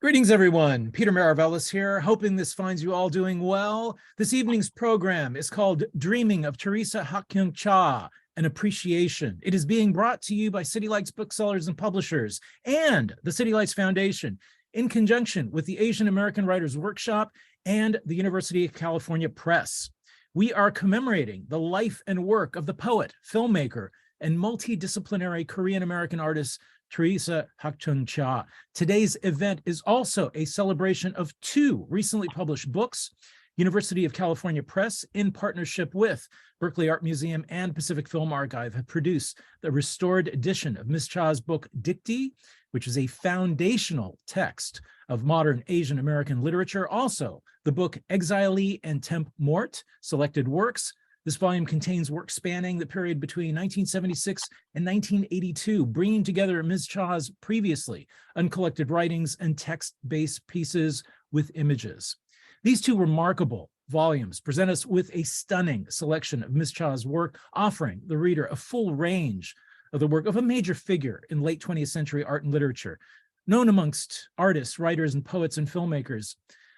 Greetings, everyone. Peter Maravellis here, hoping this finds you all doing well. This evening's program is called Dreaming of Theresa Hak Kyung Cha, an Appreciation. It is being brought to you by City Lights Booksellers and Publishers and the City Lights Foundation in conjunction with the Asian American Writers Workshop and the University of California Press. We are commemorating the life and work of the poet, filmmaker, and multidisciplinary Korean American artist Theresa Hak Kyung Cha. Today's event is also a celebration of two recently published books. University of California Press, in partnership with Berkeley Art Museum and Pacific Film Archive, have produced the restored edition of Ms. Cha's book, Dictee, which is a foundational text of modern Asian American literature. Also, the book Exilee and Temps Morts, Selected Works. This volume contains work spanning the period between 1976 and 1982, bringing together Ms. Cha's previously uncollected writings and text-based pieces with images. These two remarkable volumes present us with a stunning selection of Ms. Cha's work, offering the reader a full range of the work of a major figure in late 20th century art and literature. Known amongst artists, writers, and poets and filmmakers,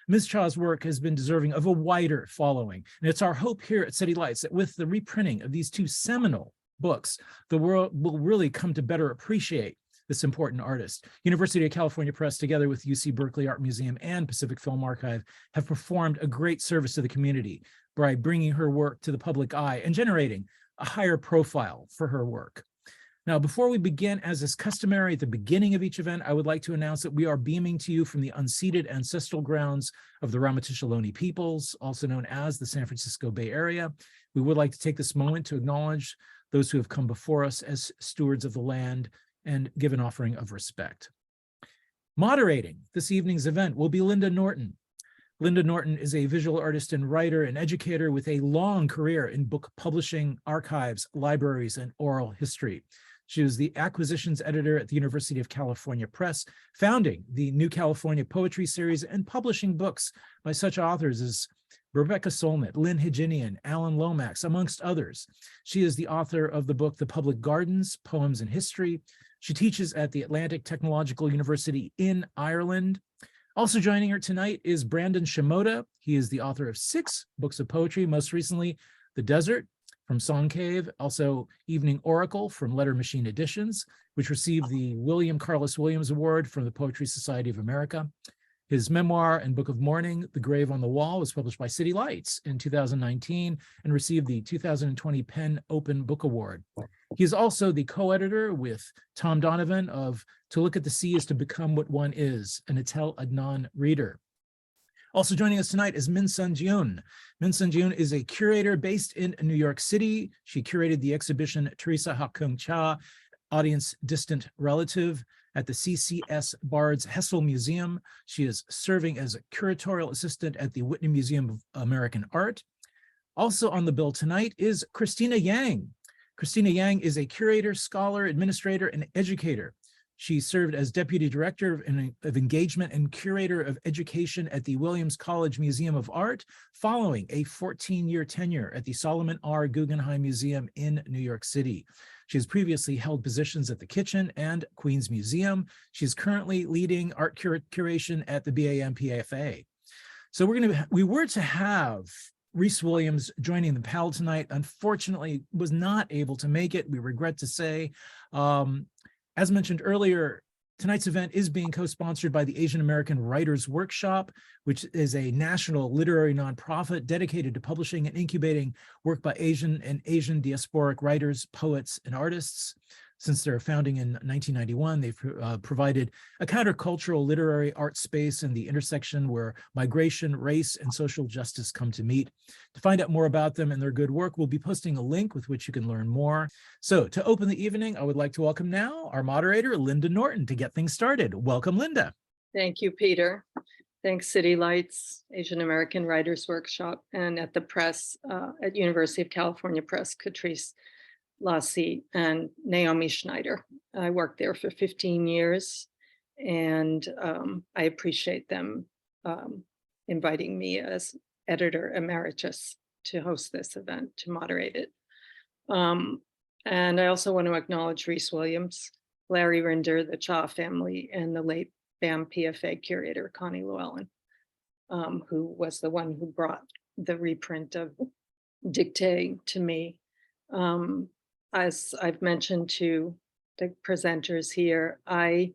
Ms. Cha's work has been deserving of a wider following, and it's our hope here at City Lights that with the reprinting of these two seminal books, the world will really come to better appreciate this important artist. University of California Press, together with UC Berkeley Art Museum and Pacific Film Archive, have performed a great service to the community by bringing her work to the public eye and generating a higher profile for her work. Now, before we begin, as is customary at the beginning of each event, I would like to announce that we are beaming to you from the unceded ancestral grounds of the Ramaytush Ohlone peoples, also known as the San Francisco Bay Area. We would like to take this moment to acknowledge those who have come before us as stewards of the land and give an offering of respect. Moderating this evening's event will be Linda Norton. Linda Norton is a visual artist and writer and educator with a long career in book publishing, archives, libraries, and oral history. She was the acquisitions editor at the University of California Press, founding the New California Poetry Series and publishing books by such authors as Rebecca Solnit, Lynn Higinian, Alan Lomax, amongst others. She is the author of the book, The Public Gardens, Poems and History. She teaches at the Atlantic Technological University in Ireland. Also joining her tonight is Brandon Shimoda. He is the author of 6 books of poetry, most recently, The Desert from Song Cave, also Evening Oracle from Letter Machine Editions, which received the William Carlos Williams Award from the Poetry Society of America. His memoir and book of mourning, The Grave on the Wall, was published by City Lights in 2019 and received the 2020 PEN Open Book Award. He is also the co-editor with Tom Donovan of To Look at the Sea is to Become What One Is, an Atel Adnan reader. Also joining us tonight is Min-Sun Jeon. Min-Sun Jeon is a curator based in New York City. She curated the exhibition Theresa Hak Kyung Cha, Audience Distant Relative, at the CCS Bard's Hessel Museum. She is serving as a curatorial assistant at the Whitney Museum of American Art. Also on the bill tonight is Christina Yang. Christina Yang is a curator, scholar, administrator, and educator. She served as Deputy Director of Engagement and Curator of Education at the Williams College Museum of Art, following a 14-year tenure at the Solomon R. Guggenheim Museum in New York City. She has previously held positions at the Kitchen and Queens Museum. She is currently leading art curation at the BAMPFA. So we were to have Reese Williams joining the panel tonight. Unfortunately, was not able to make it. We regret to say. As mentioned earlier, tonight's event is being co-sponsored by the Asian American Writers Workshop, which is a national literary nonprofit dedicated to publishing and incubating work by Asian and Asian diasporic writers, poets, and artists. Since their founding in 1991, they've provided a countercultural literary art space in the intersection where migration, race, and social justice come to meet. To find out more about them and their good work, we'll be posting a link with which you can learn more. So to open the evening, I would like to welcome now our moderator, Linda Norton, to get things started. Welcome, Linda. Thank you, Peter. Thanks, City Lights, Asian American Writers Workshop, and at the press, at University of California Press, Catrice Lassie and Naomi Schneider. I worked there for 15 years, and I appreciate them inviting me as editor emeritus to host this event, to moderate it. And I also want to acknowledge Reese Williams, Larry Rinder, the Cha family, and the late BAMPFA curator, Connie Llewellyn, who was the one who brought the reprint of Dictee to me. As I've mentioned to the presenters here, I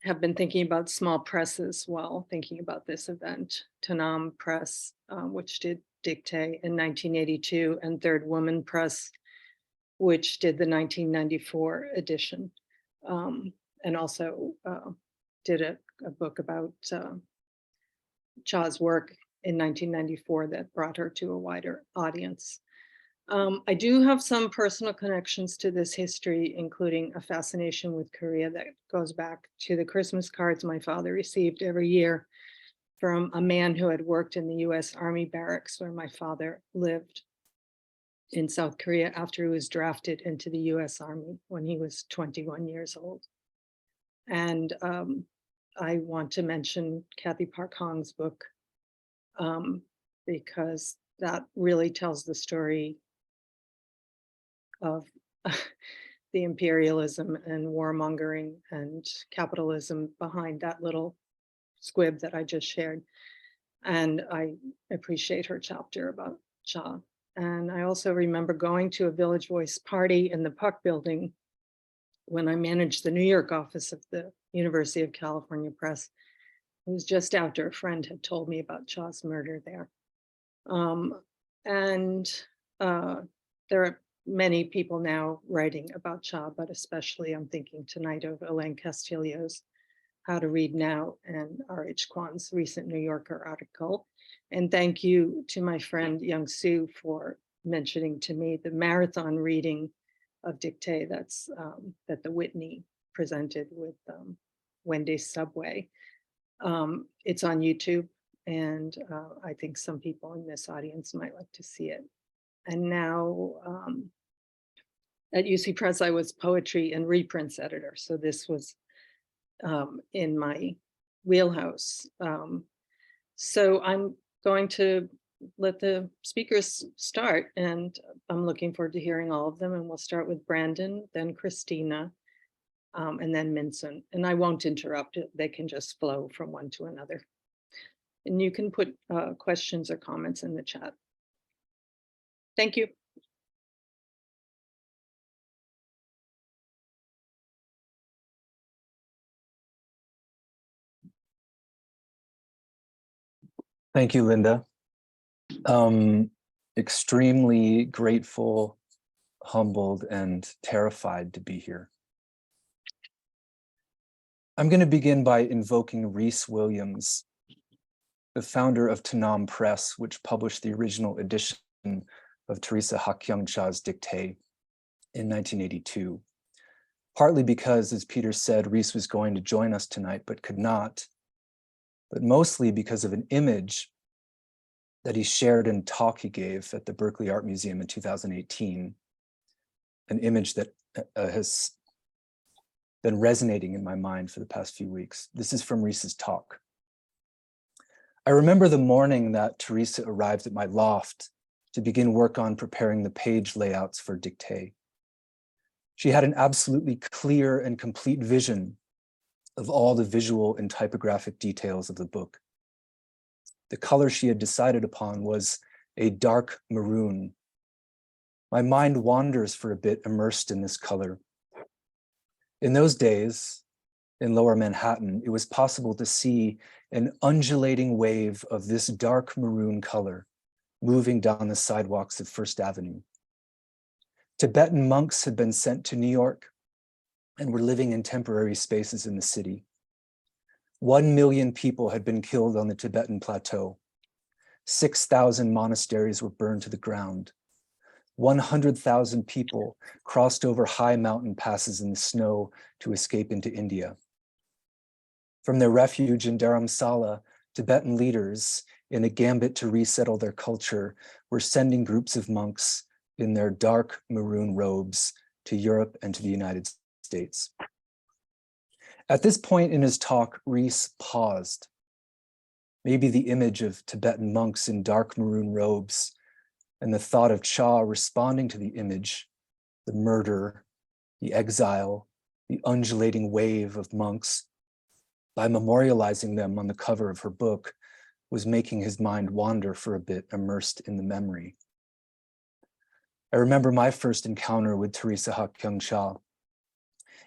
have been thinking about small presses while thinking about this event. Tanam Press, which did Dictee in 1982, and Third Woman Press, which did the 1994 edition, and also did a book about Cha's work in 1994 that brought her to a wider audience. I do have some personal connections to this history, including a fascination with Korea that goes back to the Christmas cards my father received every year from a man who had worked in the US Army barracks where my father lived in South Korea after he was drafted into the US Army when he was 21 years old. And I want to mention Kathy Park Hong's book, because that really tells the story of the imperialism and warmongering and capitalism behind that little squib that I just shared. And I appreciate her chapter about Cha. And I also remember going to a Village Voice party in the Puck building when I managed the New York office of the University of California Press. It was just after a friend had told me about Cha's murder there. There are many people now writing about Cha, but especially I'm thinking tonight of Elaine Castillo's How to Read Now and R.H. Kwan's recent New Yorker article. And thank you to my friend Young Soo for mentioning to me the marathon reading of Dictee that's that the Whitney presented with Wendy's Subway. It's on YouTube, and I think some people in this audience might like to see it. And now at UC Press, I was poetry and reprints editor. So this was in my wheelhouse. So I'm going to let the speakers start, and I'm looking forward to hearing all of them. And we'll start with Brandon, then Christina, and then Minson. And I won't interrupt it. They can just flow from one to another. And you can put questions or comments in the chat. Thank you. Thank you, Linda. Extremely grateful, humbled, and terrified to be here. I'm going to begin by invoking Rhys Williams, the founder of Tanam Press, which published the original edition of Theresa Hak Kyung Cha's Dictee in 1982. Partly because, as Peter said, Rhys was going to join us tonight, but could not, but mostly because of an image that he shared in a talk he gave at the Berkeley Art Museum in 2018, an image that has been resonating in my mind for the past few weeks. This is from Rhys's talk. I remember the morning that Theresa arrived at my loft to begin work on preparing the page layouts for Dictee. She had an absolutely clear and complete vision of all the visual and typographic details of the book. The color she had decided upon was a dark maroon. My mind wanders for a bit immersed in this color. In those days, in Lower Manhattan, it was possible to see an undulating wave of this dark maroon color moving down the sidewalks of First Avenue. Tibetan monks had been sent to New York and were living in temporary spaces in the city. 1 million people had been killed on the Tibetan plateau. 6,000 monasteries were burned to the ground. 100,000 people crossed over high mountain passes in the snow to escape into India. From their refuge in Dharamsala, Tibetan leaders, in a gambit to resettle their culture, were sending groups of monks in their dark maroon robes to Europe and to the United States. At this point in his talk, Rhys paused. Maybe the image of Tibetan monks in dark maroon robes and the thought of Cha responding to the image, the murder, the exile, the undulating wave of monks, by memorializing them on the cover of her book, was making his mind wander for a bit, immersed in the memory. I remember my first encounter with Theresa Hak Kyung Cha.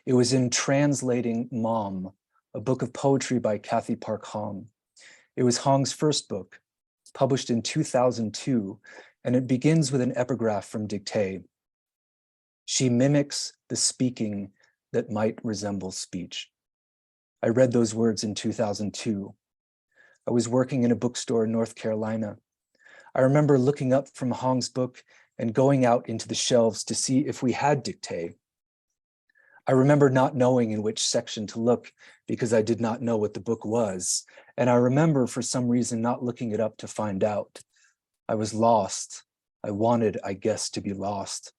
It was in translating Mom, a book of poetry by Kathy Park Hong. It was Hong's first book, published in 2002, and it begins with an epigraph from Dictee. She mimics the speaking that might resemble speech. I read those words in 2002. I was working in a bookstore in North Carolina. I remember looking up from Hong's book and going out into the shelves to see if we had Dictee. I remember not knowing in which section to look because I did not know what the book was. And I remember for some reason not looking it up to find out. I was lost. I wanted, I guess, to be lost.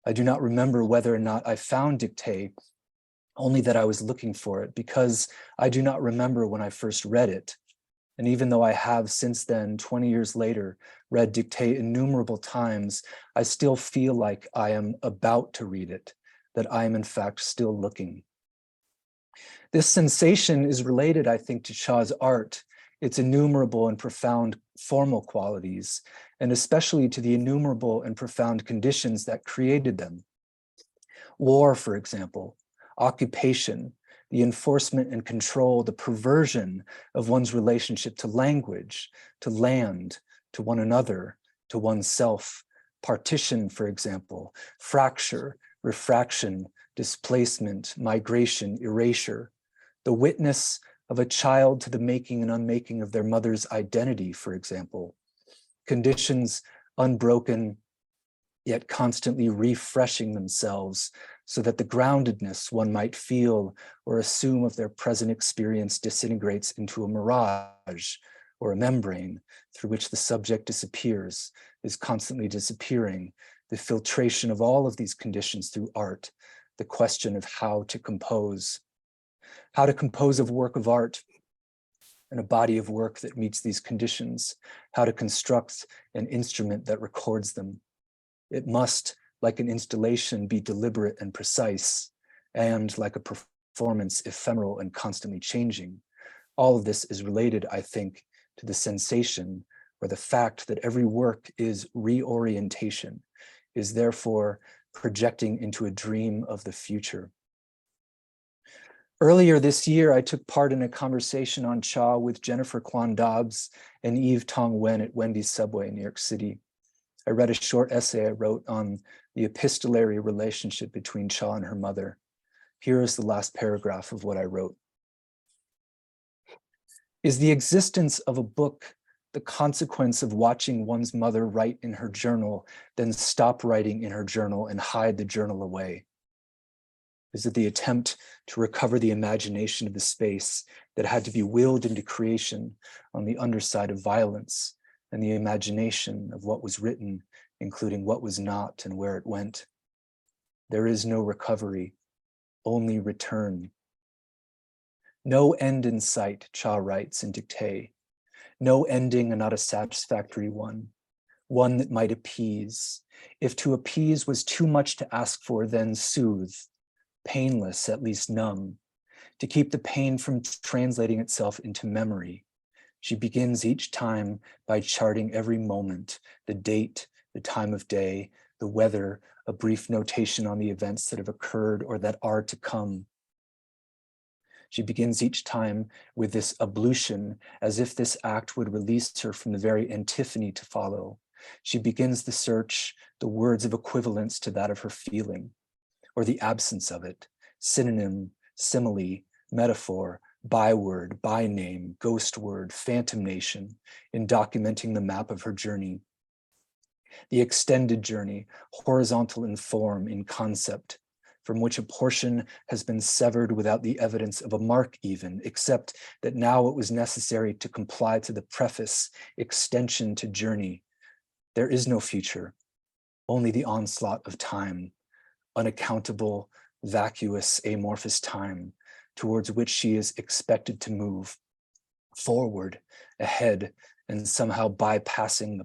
I do not remember whether or not I found Dictee, only that I was looking for it, because I do not remember when I first read it. And even though I have since then, 20 years later, read Dictee innumerable times, I still feel like I am about to read it, that I am in fact still looking. This sensation is related, I think, to Cha's art, its innumerable and profound formal qualities, and especially to the innumerable and profound conditions that created them. War, for example, occupation, the enforcement and control, the perversion of one's relationship to language, to land, to one another, to oneself, partition, for example, fracture, refraction, displacement, migration, erasure, the witness of a child to the making and unmaking of their mother's identity, for example, conditions unbroken, yet constantly refreshing themselves so that the groundedness one might feel or assume of their present experience disintegrates into a mirage or a membrane through which the subject disappears, is constantly disappearing, the filtration of all of these conditions through art, the question of how to compose a work of art and a body of work that meets these conditions, how to construct an instrument that records them. It must, like an installation, be deliberate and precise, and like a performance, ephemeral and constantly changing. All of this is related, I think, to the sensation or the fact that every work is reorientation, is therefore projecting into a dream of the future. Earlier this year, I took part in a conversation on Cha with Jennifer Kwan Dobbs and Eve Tong Wen at Wendy's Subway in New York City. I read a short essay I wrote on the epistolary relationship between Cha and her mother. Here is the last paragraph of what I wrote. Is the existence of a book the consequence of watching one's mother write in her journal, then stop writing in her journal and hide the journal away? Is it the attempt to recover the imagination of the space that had to be willed into creation on the underside of violence, and the imagination of what was written, including what was not and where it went? There is no recovery, only return. No end in sight, Cha writes in Dictee. No ending and not a satisfactory one that might appease. If to appease was too much to ask for, then soothe. Painless, at least numb, to keep the pain from translating itself into memory. She begins each time by charting every moment, the date, the time of day, the weather, a brief notation on the events that have occurred or that are to come. She begins each time with this ablution, as if this act would release her from the very antiphony to follow. She begins the search, the words of equivalence to that of her feeling, or the absence of it, synonym, simile, metaphor, byword, byname, ghost word, phantom nation, in documenting the map of her journey. The extended journey, horizontal in form, in concept, from which a portion has been severed without the evidence of a mark even, except that now it was necessary to comply to the preface, extension to journey. There is no future, only the onslaught of time, unaccountable, vacuous, amorphous time, towards which she is expected to move, forward, ahead, and somehow bypassing the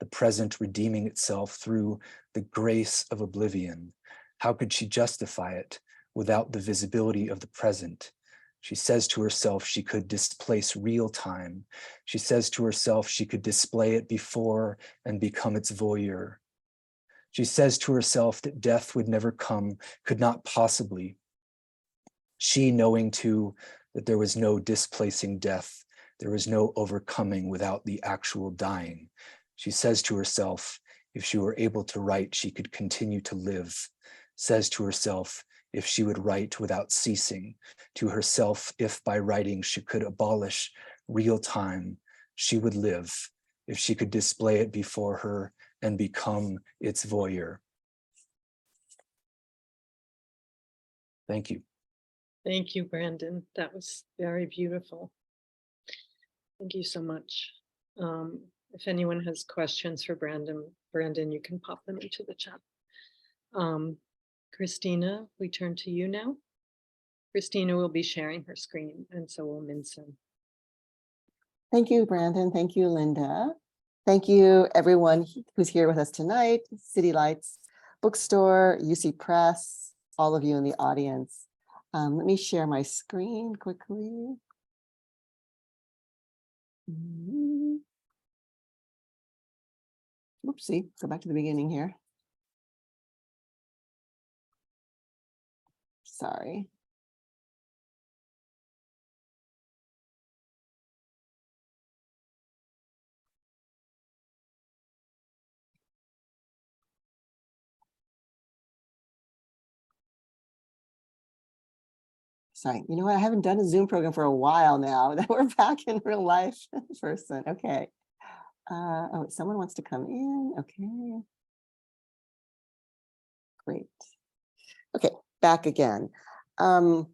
present redeeming itself through the grace of oblivion. How could she justify it without the visibility of the present, She says to herself she could displace real time. She says to herself she could display it before and become its voyeur. She says to herself that death would never come, could not possibly. She knowing too that there was no displacing death, there was no overcoming without the actual dying. She says to herself, if she were able to write, she could continue to live. Says to herself, if she would write without ceasing. To herself, if by writing she could abolish real time, she would live. If she could display it before her and become its voyeur. Thank you. Thank you, Brandon. That was very beautiful. Thank you so much. If anyone has questions for Brandon, you can pop them into the chat. Christina, we turn to you now. Christina will be sharing her screen, and so will Minson. Thank you, Brandon. Thank you, Linda. Thank you, everyone who's here with us tonight, City Lights Bookstore, UC Press, all of you in the audience. Let me share my screen quickly. Oopsie, go back to the beginning here. Sorry. Sorry, you know what? I haven't done a Zoom program for a while now that we're back in real life person. Okay. Oh, someone wants to come in. Okay. Great. Okay, back again. As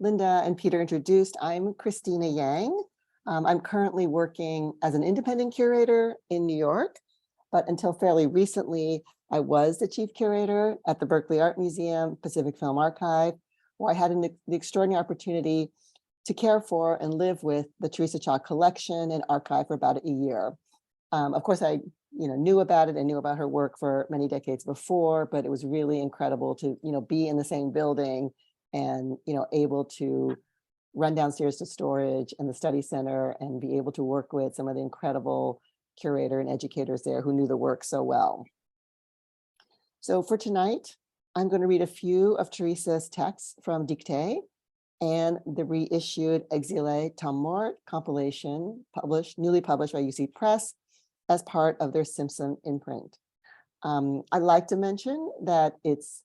Linda and Peter introduced, I'm Christina Yang. I'm currently working as an independent curator in New York, but until fairly recently, I was the chief curator at the Berkeley Art Museum, Pacific Film Archive, where I had the extraordinary opportunity to care for and live with the Theresa Cha collection and archive for about a year. Of course, I knew about it and knew about her work for many decades before, but it was really incredible to be in the same building and able to run downstairs to storage and the study center and be able to work with some of the incredible curator and educators there who knew the work so well. So for tonight, I'm going to read a few of Theresa's texts from Dictee and the reissued Exilee and Temps Morts compilation newly published by UC Press as part of their Simpson imprint. I'd like to mention that it's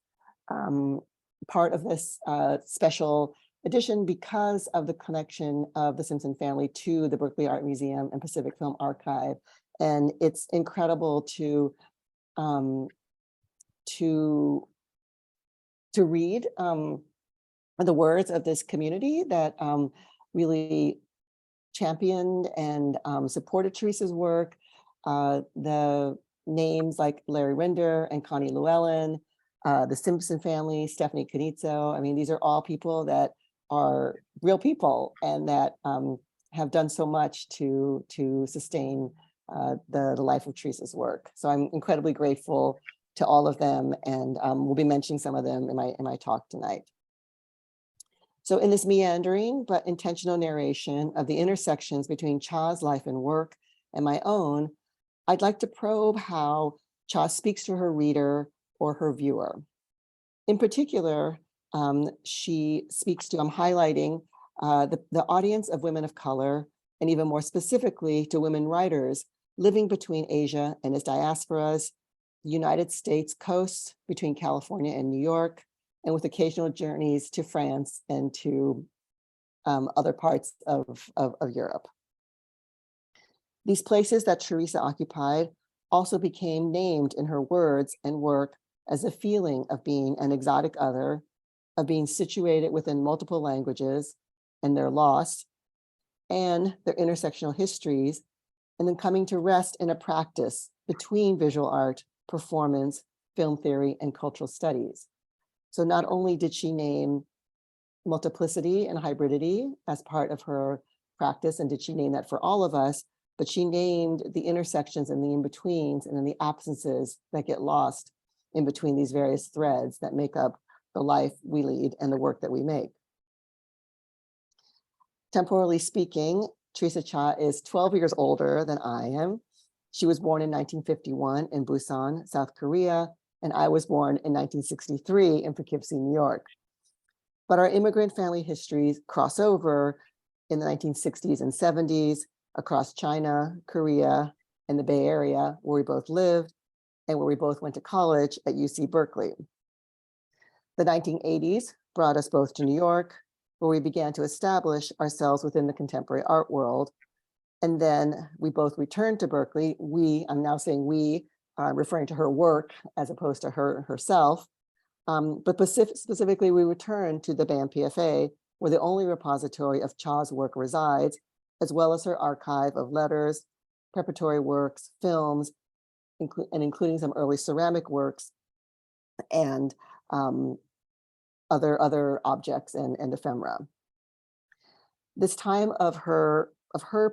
part of this special edition because of the connection of the Simpson family to the Berkeley Art Museum and Pacific Film Archive. And it's incredible to read the words of this community that really championed and supported Theresa's work. The names like Larry Rinder and Connie Llewellyn, the Simpson family, Stephanie Canizzo. I mean, these are all people that are real people and that have done so much to sustain the life of Theresa's work. So I'm incredibly grateful to all of them, and we'll be mentioning some of them in my talk tonight. So in this meandering but intentional narration of the intersections between Cha's life and work and my own, I'd like to probe how Cha speaks to her reader or her viewer. In particular, she speaks to, I'm highlighting the audience of women of color, and even more specifically to women writers living between Asia and its diasporas, the United States coasts between California and New York, and with occasional journeys to France and to other parts of Europe. These places that Theresa occupied also became named in her words and work as a feeling of being an exotic other, of being situated within multiple languages and their loss, and their intersectional histories, and then coming to rest in a practice between visual art, performance, film theory, and cultural studies. So not only did she name multiplicity and hybridity as part of her practice, and did she name that for all of us, but she named the intersections and the in-betweens and then the absences that get lost in between these various threads that make up the life we lead and the work that we make. Temporally speaking, Theresa Cha is 12 years older than I am. She was born in 1951 in Busan, South Korea, and I was born in 1963 in Poughkeepsie, New York. But our immigrant family histories cross over in the 1960s and 70s across China, Korea, and the Bay Area, where we both lived and where we both went to college at UC Berkeley. The 1980s brought us both to New York, where we began to establish ourselves within the contemporary art world. And then we both returned to Berkeley. I'm now saying we, referring to her work as opposed to her herself. But specifically, we returned to the BAMPFA, where the only repository of Cha's work resides, as well as her archive of letters, preparatory works, films, including some early ceramic works, and other objects and ephemera. This time of her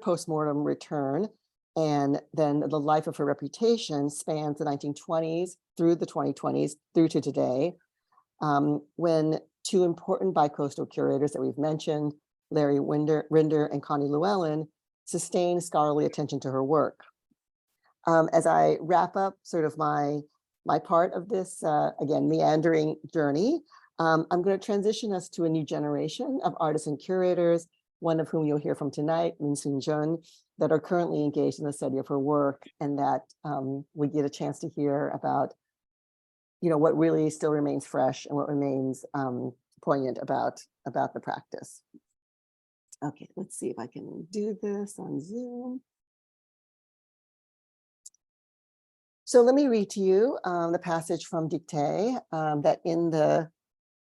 postmortem return and then the life of her reputation spans the 1920s through the 2020s through to today, when two important bicoastal curators that we've mentioned, Larry Rinder and Connie Llewellyn, sustained scholarly attention to her work. As I wrap up sort of my part of this, again, meandering journey, I'm going to transition us to a new generation of artists and curators, one of whom you'll hear from tonight, Min-Soon Jeon, that are currently engaged in the study of her work, and that we get a chance to hear about, what really still remains fresh and what remains poignant about the practice. Okay, let's see if I can do this on Zoom. So let me read to you the passage from Dictee that in the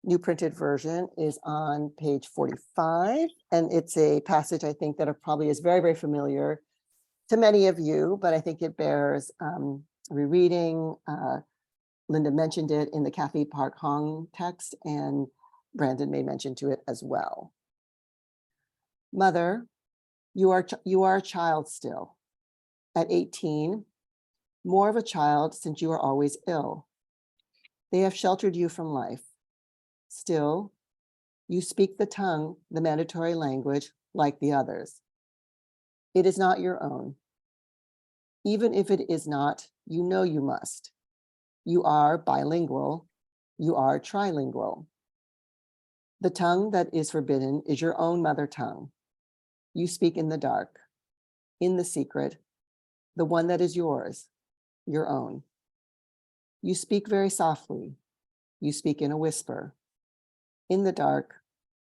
new printed version is on page 45. And it's a passage I think that probably is very, very familiar to many of you, but I think it bears rereading. Linda mentioned it in the Kathy Park Hong text, and Brandon made mention to it as well. Mother, you are a child still. At 18, more of a child since you are always ill. They have sheltered you from life. Still, you speak the tongue, the mandatory language, like the others. It is not your own. Even if it is not, you know you must. You are bilingual. You are trilingual. The tongue that is forbidden is your own mother tongue. You speak in the dark, in the secret, the one that is yours, your own. You speak very softly. You speak in a whisper. In the dark,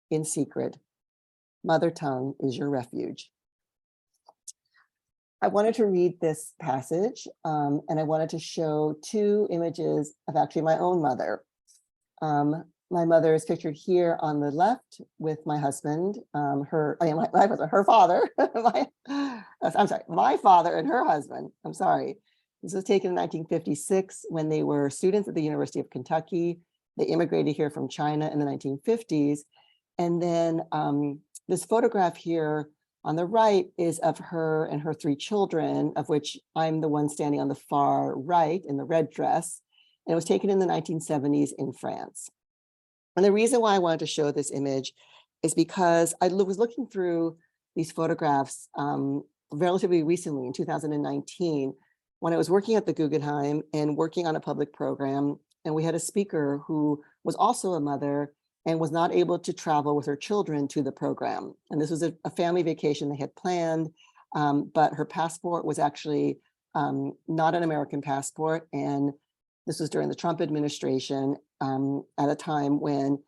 in secret, mother tongue is your refuge. I wanted to read this passage, and I wanted to show two images of actually my own mother. My mother is pictured here on the left with my husband, her father, my father and her husband, I'm sorry. This was taken in 1956 when they were students at the University of Kentucky. They immigrated here from China in the 1950s. And then this photograph here on the right is of her and her three children, of which I'm the one standing on the far right in the red dress. And it was taken in the 1970s in France. And the reason why I wanted to show this image is because I was looking through these photographs relatively recently in 2019, when I was working at the Guggenheim and working on a public program. And we had a speaker who was also a mother and was not able to travel with her children to the program. And this was a family vacation they had planned, but her passport was actually not an American passport. And this was during the Trump administration at a time when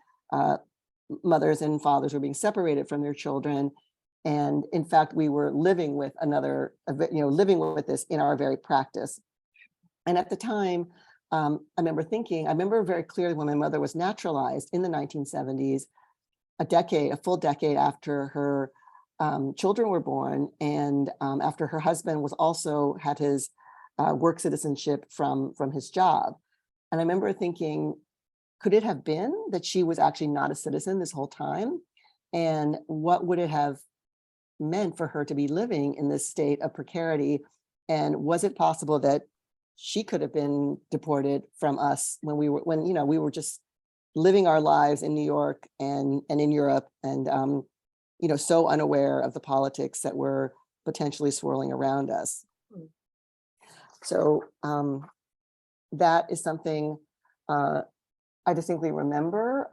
mothers and fathers were being separated from their children. And in fact, we were living with living with this in our very practice. And at the time, I remember very clearly when my mother was naturalized in the 1970s, a full decade after her children were born, and after her husband was also had his work citizenship from his job. And I remember thinking, could it have been that she was actually not a citizen this whole time? And what would it have meant for her to be living in this state of precarity? And was it possible that she could have been deported from us when we were just living our lives in New York and in Europe, and so unaware of the politics that were potentially swirling around us. So that is something I distinctly remember.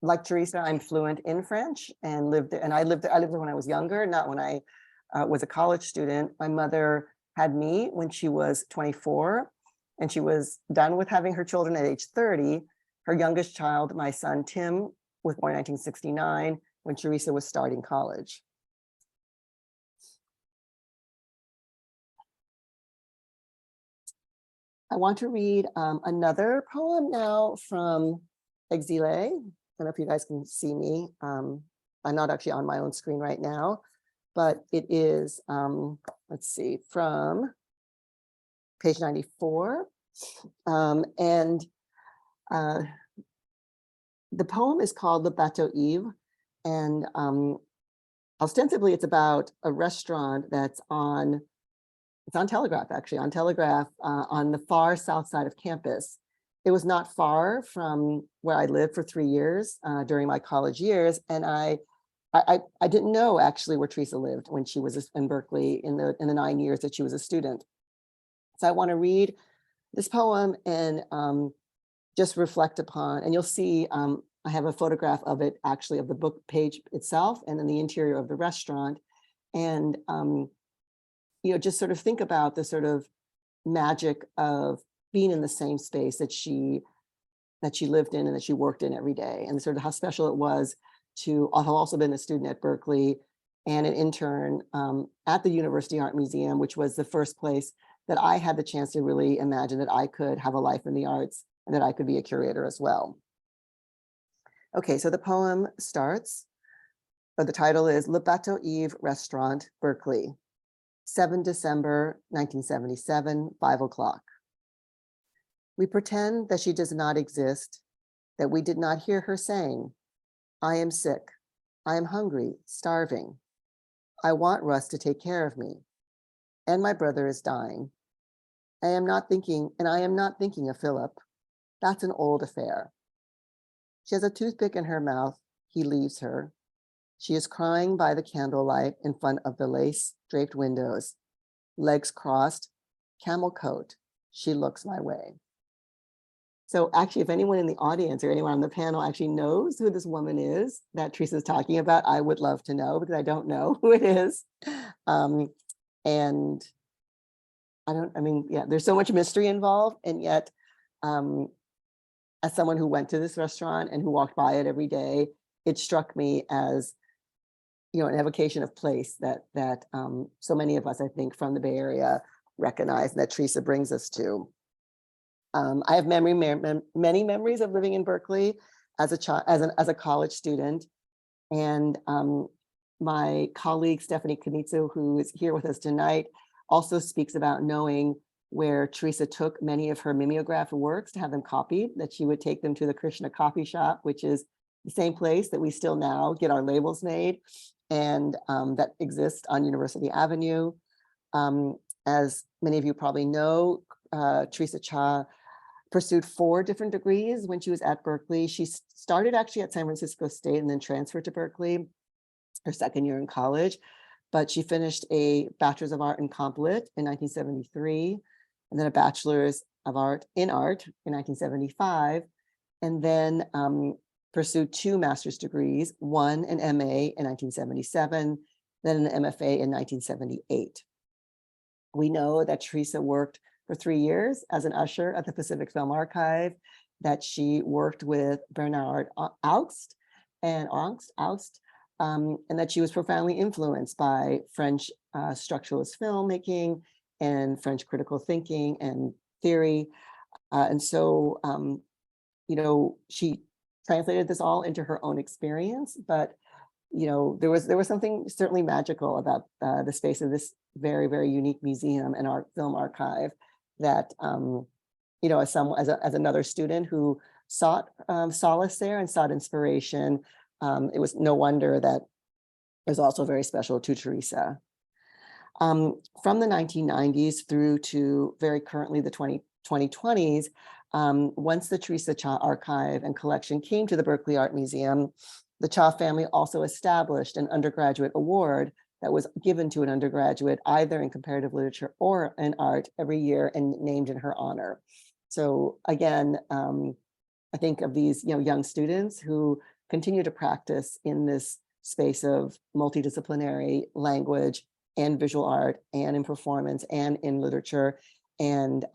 Like Theresa, I'm fluent in French and lived there. And I lived there when I was younger, not when I was a college student. My mother had me when she was 24, and she was done with having her children at age 30. Her youngest child, my son Tim, was born in 1969 when Theresa was starting college. I want to read another poem now from Exilee. I don't know if you guys can see me. I'm not actually on my own screen right now, but it is, let's see, from page 94. And the poem is called Le Bateau Ivre, and ostensibly it's about a restaurant that's on, it's on Telegraph, actually, on Telegraph, on the far south side of campus. It was not far from where I lived for 3 years during my college years, and I didn't know actually where Theresa lived when she was in Berkeley in the 9 years that she was a student. So I want to read this poem and just reflect upon, and you'll see I have a photograph of it, actually, of the book page itself, and then the interior of the restaurant, and just sort of think about the sort of magic of being in the same space that she lived in and that she worked in every day, and sort of how special it was to have also been a student at Berkeley and an intern at the University Art Museum, which was the first place that I had the chance to really imagine that I could have a life in the arts and that I could be a curator as well. Okay, so the poem starts, but the title is Le Bateau Ivre Restaurant, Berkeley, 7 December 1977, 5 o'clock. We pretend that she does not exist, that we did not hear her saying, I am sick, I am hungry, starving. I want Russ to take care of me, and my brother is dying. I am not thinking of Philip. That's an old affair. She has a toothpick in her mouth. He leaves her. She is crying by the candlelight in front of the lace-draped windows. Legs crossed, camel coat. She looks my way. So actually, if anyone in the audience or anyone on the panel actually knows who this woman is that Theresa is talking about, I would love to know, because I don't know who it is. And there's so much mystery involved, and yet, as someone who went to this restaurant and who walked by it every day, it struck me as, an evocation of place that so many of us, I think, from the Bay Area recognize, and that Theresa brings us to. I have many memories of living in Berkeley as a college student, and my colleague Stephanie Knitzel, who is here with us tonight, also speaks about knowing where Theresa took many of her mimeograph works to have them copied, that she would take them to the Krishna coffee shop, which is the same place that we still now get our labels made, and that exists on University Avenue. As many of you probably know, Theresa Cha pursued 4 different degrees when she was at Berkeley. She started actually at San Francisco State and then transferred to Berkeley her second year in college, but she finished a Bachelor's of Art in Comp Lit in 1973, and then a Bachelor's of Art in 1975, and then pursued 2 master's degrees, one an MA in 1977, then an MFA in 1978. We know that Theresa worked for 3 years as an usher at the Pacific Film Archive, that she worked with Bernard Augst, and that she was profoundly influenced by French structuralist filmmaking and French critical thinking and theory. And so, she translated this all into her own experience, but there was something certainly magical about the space of this very, very unique museum and art film archive that, as another student who sought solace there and sought inspiration, it was no wonder that it was also very special to Theresa. From the 1990s through to very currently the 2020s, Once the Theresa Cha archive and collection came to the Berkeley Art Museum, the Cha family also established an undergraduate award that was given to an undergraduate either in comparative literature or in art every year and named in her honor. So again, I think of these young students who continue to practice in this space of multidisciplinary language and visual art and in performance and in literature, and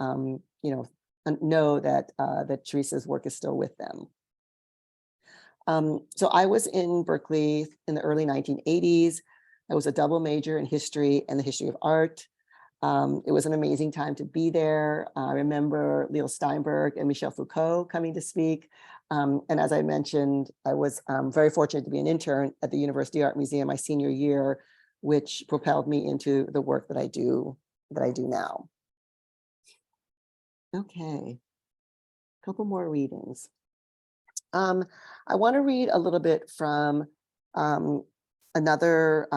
know that that Theresa's work is still with them. So I was in Berkeley in the early 1980s. I was a double major in history and the history of art. It was an amazing time to be there. I remember Leo Steinberg and Michel Foucault coming to speak. And as I mentioned, I was very fortunate to be an intern at the University Art Museum my senior year, which propelled me into the work that I do now. Okay, a couple more readings. I want to read a little bit from another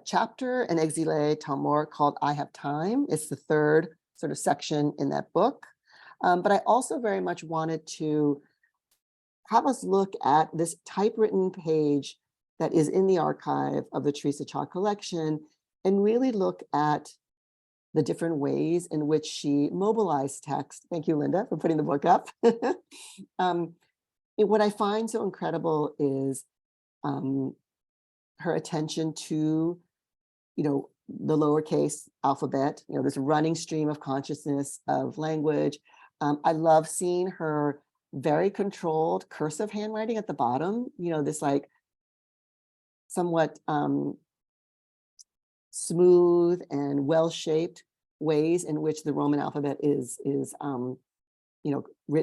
chapter in Exilee and Temps Morts called I Have Time. It's the third sort of section in that book. But I also very much wanted to have us look at this typewritten page that is in the archive of the Theresa Cha collection and really look at the different ways in which she mobilized text. Thank you, Linda, for putting the book up. What I find so incredible is her attention to, the lowercase alphabet, this running stream of consciousness of language. I love seeing her very controlled cursive handwriting at the bottom, this somewhat smooth and well-shaped ways in which the Roman alphabet is written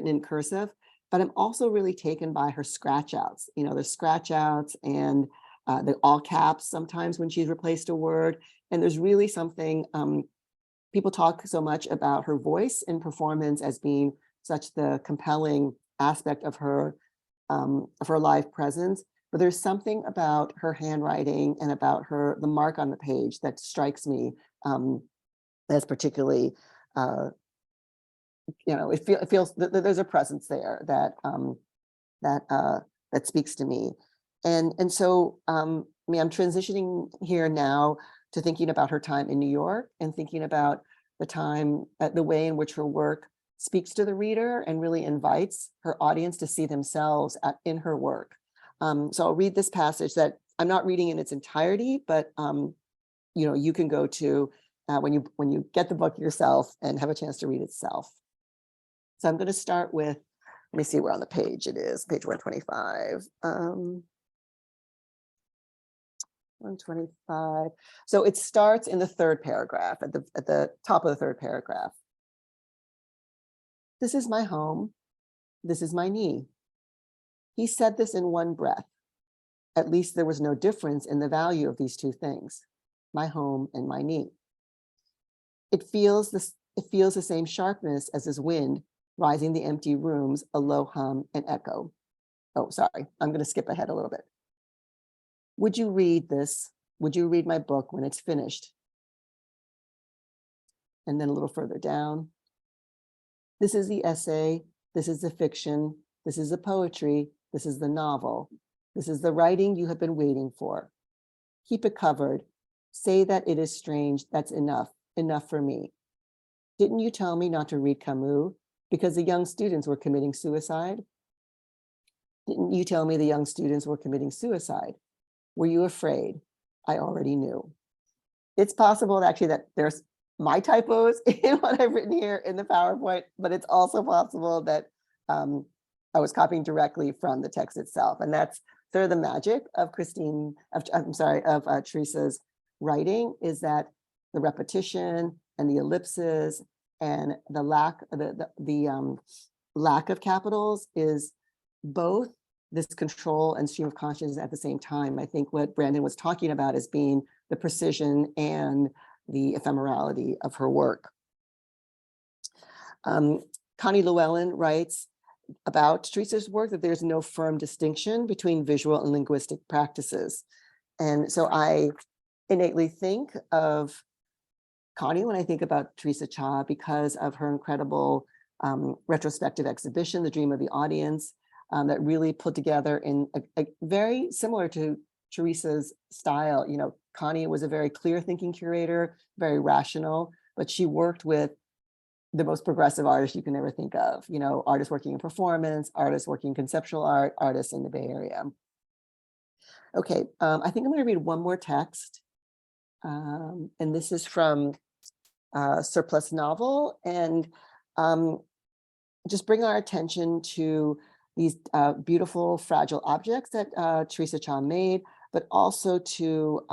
in cursive. But I'm also really taken by her scratch outs, the scratch outs and the all caps sometimes when she's replaced a word. And there's really something, people talk so much about her voice in performance as being such the compelling aspect of her live presence. But there's something about her handwriting and about the mark on the page that strikes me as particularly, it feels that there's a presence there that speaks to me. And so, I'm transitioning here now to thinking about her time in New York and thinking about the way in which her work speaks to the reader and really invites her audience to see themselves in her work. So I'll read this passage that I'm not reading in its entirety, but you can go to when you get the book yourself and have a chance to read itself. So I'm going to start with, let me see where on the page it is, page 125. 125. So it starts in the third paragraph, at the top of the third paragraph. This is my home. This is my knee. He said this in one breath. At least there was no difference in the value of these two things, my home and my knee. It feels the same sharpness as his wind rising the empty rooms, a low hum and echo. Oh, sorry, I'm going to skip ahead a little bit. Would you read this? Would you read my book when it's finished? And then a little further down. This is the essay. This is the fiction. This is the poetry. This is the novel. This is the writing you have been waiting for. Keep it covered. Say that it is strange. That's enough for me. Didn't you tell me not to read Camus because the young students were committing suicide? Didn't you tell me the young students were committing suicide? Were you afraid? I already knew. It's possible actually that there's my typos in what I've written here in the PowerPoint, but it's also possible that I was copying directly from the text itself. And that's sort of the magic of Theresa's writing, is that the repetition and the ellipses and the lack of capitals is both this control and stream of consciousness at the same time. I think what Brandon was talking about is being the precision and the ephemerality of her work. Connie Llewellyn writes about Theresa's work that there's no firm distinction between visual and linguistic practices. And so I innately think of Connie when I think about Theresa Cha because of her incredible retrospective exhibition, The Dream of the Audience, that really put together in a very similar to Theresa's style. You know, Connie was a very clear thinking curator, very rational, but she worked with the most progressive artists you can ever think of, you know, artists working in performance, artists working in conceptual art, artists in the Bay Area. Okay, I think I'm going to read one more text. And this is from Surplus Novel, and just bring our attention to these beautiful, fragile objects that Theresa Cha made, but also to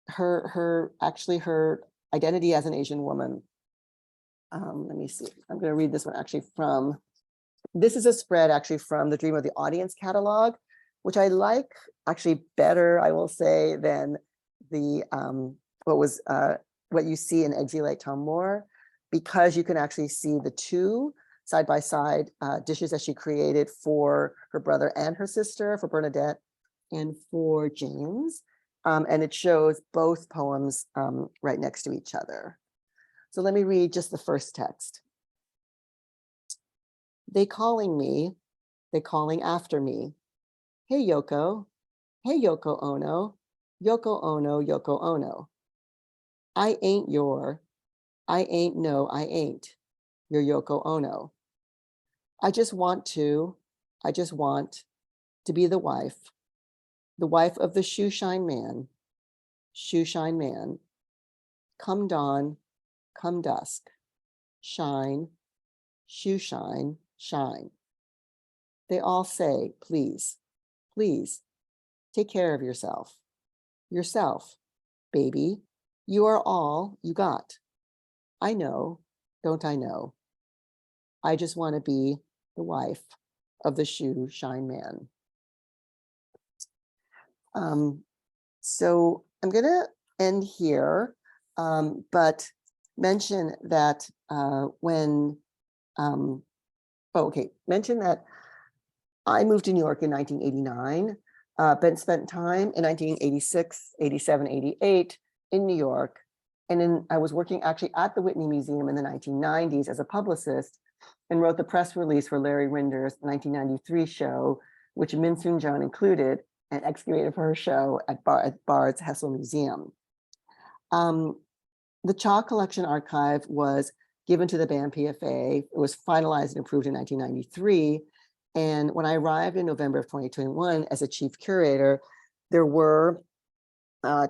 her identity as an Asian woman. Let me see. I'm going to read this one actually from. This is a spread actually from the Dream of the Audience catalog, which I like actually better, I will say, than the what you see in Exilee and Temps Morts, because you can actually see the two side by side dishes that she created for her brother and her sister, for Bernadette and for James. And it shows both poems right next to each other. So let me read just the first text. They calling me, they calling after me. Hey Yoko Ono, Yoko Ono, Yoko Ono. I ain't your, I ain't no, I ain't your Yoko Ono. I just want to be the wife of the shoeshine man. Come dawn, come dusk, shine, shoeshine, shine. They all say, please, please, take care of yourself, baby. You are all you got. I know, don't I know? I just want to be the wife of the shoeshine man. So I'm going to end here, but mention that mention that I moved to New York in 1989, but spent time in 1986, 87, 88 in New York. And then I was working actually at the Whitney Museum in the 1990s as a publicist, and wrote the press release for Larry Rinder's 1993 show, which Min Soon Jeon included and excavated for her show at Bard's Hessel Museum. The Cha Collection Archive was given to the BAMPFA. It was finalized and approved in 1993. And when I arrived in November of 2021 as a chief curator, there were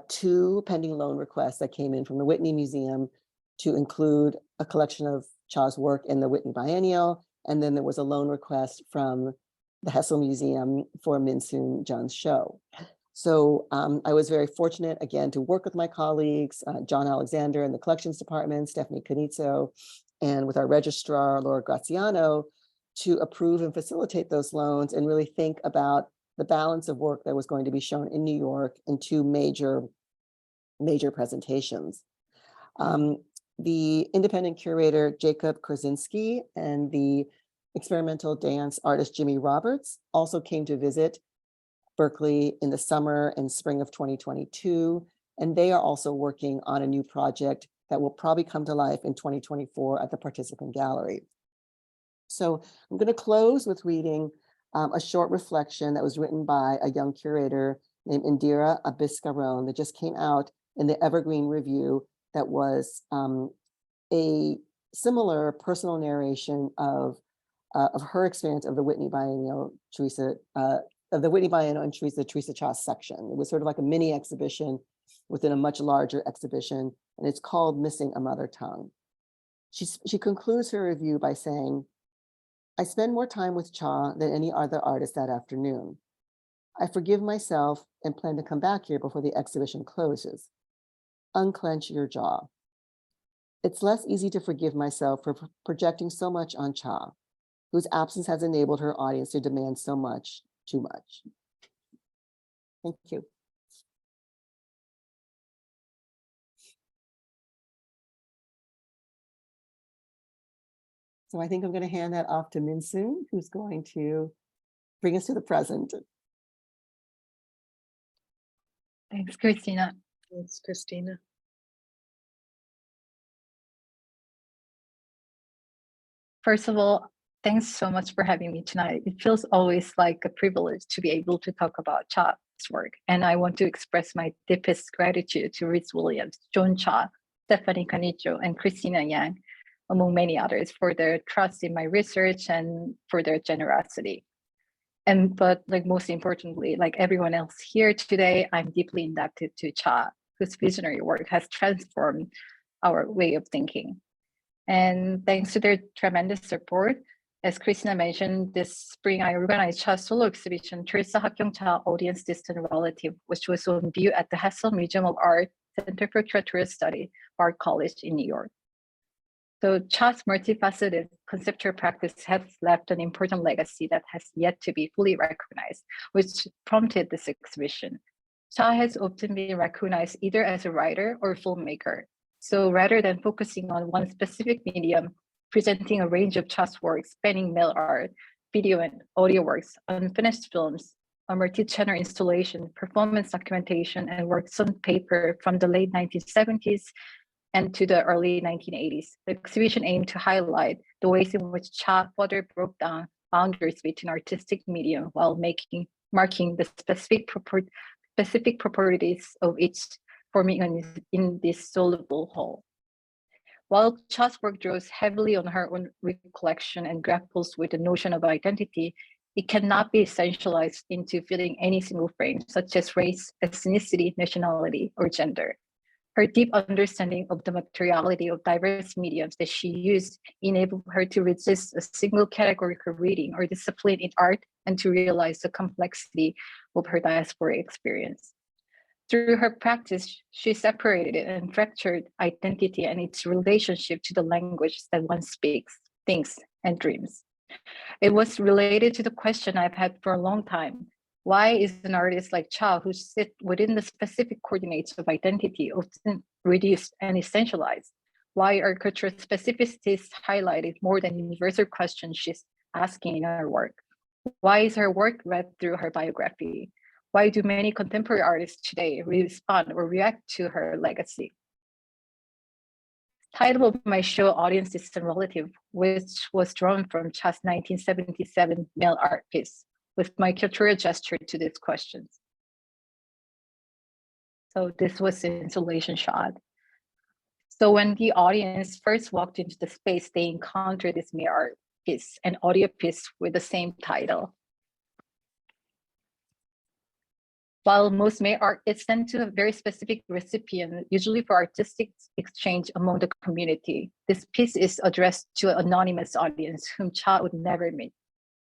2 pending loan requests that came in from the Whitney Museum to include a collection of Cha's work in the Whitney Biennial. And then there was a loan request from the Hessel Museum for Min Soon Jeon's show. So I was very fortunate, again, to work with my colleagues, John Alexander in the collections department, Stephanie Canizzo, and with our registrar, Laura Graziano, to approve and facilitate those loans and really think about the balance of work that was going to be shown in New York in 2 major presentations. The independent curator, Jacob Krasinski, and the experimental dance artist, Jimmy Roberts, also came to visit Berkeley in the summer and spring of 2022. And they are also working on a new project that will probably come to life in 2024 at the Participant Gallery. So I'm going to close with reading a short reflection that was written by a young curator named Indira Abiscaron that just came out in the Evergreen Review, that was a similar personal narration of her experience of the Whitney Biennial, and Theresa Cha's section. It was sort of like a mini exhibition within a much larger exhibition, and it's called Missing a Mother Tongue. She concludes her review by saying, I spend more time with Cha than any other artist that afternoon. I forgive myself and plan to come back here before the exhibition closes. Unclench your jaw. It's less easy to forgive myself for projecting so much on Cha, whose absence has enabled her audience to demand so much, too much. Thank you. So I think I'm going to hand that off to Min Soon, who's going to bring us to the present. Thanks, Christina. Thanks, Christina. First of all, thanks so much for having me tonight. It feels always like a privilege to be able to talk about Cha's work. And I want to express my deepest gratitude to Rhys Williams, Jeon Cha, Stephanie Canicho, and Christina Yang, among many others, for their trust in my research and for their generosity. But most importantly, like everyone else here today, I'm deeply indebted to Cha, whose visionary work has transformed our way of thinking. And thanks to their tremendous support, as Christina mentioned, this spring I organized Cha's solo exhibition, Theresa Hak Kyung Cha, Audience Distant Relative, which was on view at the Hessel Museum of Art, Center for Curatorial Study, Bard College in New York. So Cha's multifaceted conceptual practice has left an important legacy that has yet to be fully recognized, which prompted this exhibition. Cha has often been recognized either as a writer or filmmaker. So rather than focusing on one specific medium, presenting a range of Cha's works spanning mail art, video and audio works, unfinished films, a multi-channel installation, performance documentation, and works on paper from the late 1970s and to the early 1980s. The exhibition aimed to highlight the ways in which Cha further broke down boundaries between artistic medium while marking the specific properties of each, forming an indissoluble whole. While Cha's work draws heavily on her own recollection and grapples with the notion of identity, it cannot be essentialized into filling any single frame, such as race, ethnicity, nationality, or gender. Her deep understanding of the materiality of diverse mediums that she used enabled her to resist a single categorical reading or discipline in art and to realize the complexity of her diaspora experience. Through her practice, she separated and fractured identity and its relationship to the language that one speaks, thinks, and dreams. It was related to the question I've had for a long time. Why is an artist like Cha, who sit within the specific coordinates of identity, often reduced and essentialized? Why are cultural specificities highlighted more than universal questions she's asking in her work? Why is her work read through her biography? Why do many contemporary artists today respond or react to her legacy? Title of my show, Audience Distant Relative, which was drawn from Cha's 1977 mail art piece, with my curatorial gesture to these questions. So this was the installation shot. So when the audience first walked into the space, they encountered this mail art piece, an audio piece with the same title. While most mail art is sent to a very specific recipient, usually for artistic exchange among the community, this piece is addressed to an anonymous audience whom Cha would never meet.